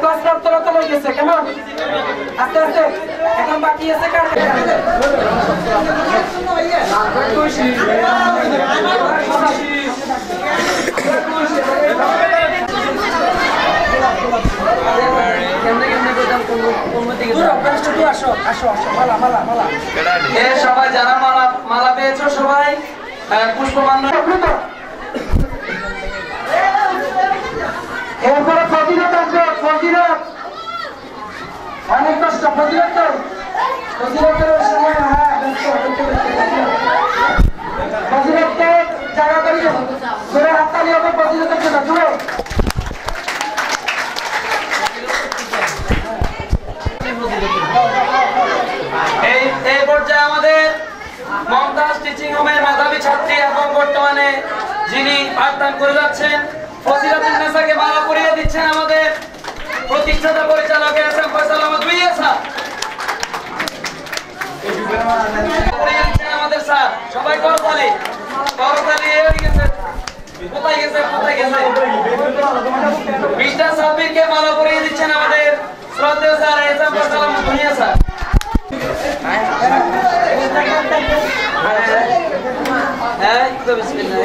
class তোলা তোলা গেছে কেমন আস্তে আস্তে এখন বাকি আছে কার সবাই যারা মালা মালা পেয়েছো সবাই পুষ্পমান্য এরপরে ফজিলত আসবে ফজিলত অনেক কষ্ট ফজিলত ফজিলতের সময় ফজিলতকে জায়গা করিয়ে জোরে হাততালি হবে ফজিলতের জন্য জোরে এই পর্যায়ে আমাদের মমতাজ টিচিং হোমের মেধাবী ছাত্রী এবং বর্তমানে যিনি পাঠদান করে যাচ্ছেন ফজিলাতুন নেসাকে মালা পরিয়ে দিচ্ছেন আমাদের প্রতিষ্ঠাতা পরিচালক এসএম ফয়সাল আহমদ ভুঁইয়া স্যার পরিয়ে দিচ্ছেন আমাদের স্যার সবাই করতালি এই গেছে কোথায় গেছে মিস্টার সাব্বিরকে মালা পরিয়ে দিচ্ছেন আমাদের শ্রদ্ধেয় sir SM Faisal Ahmed Bhuiyan sir বিসমিল্লাহ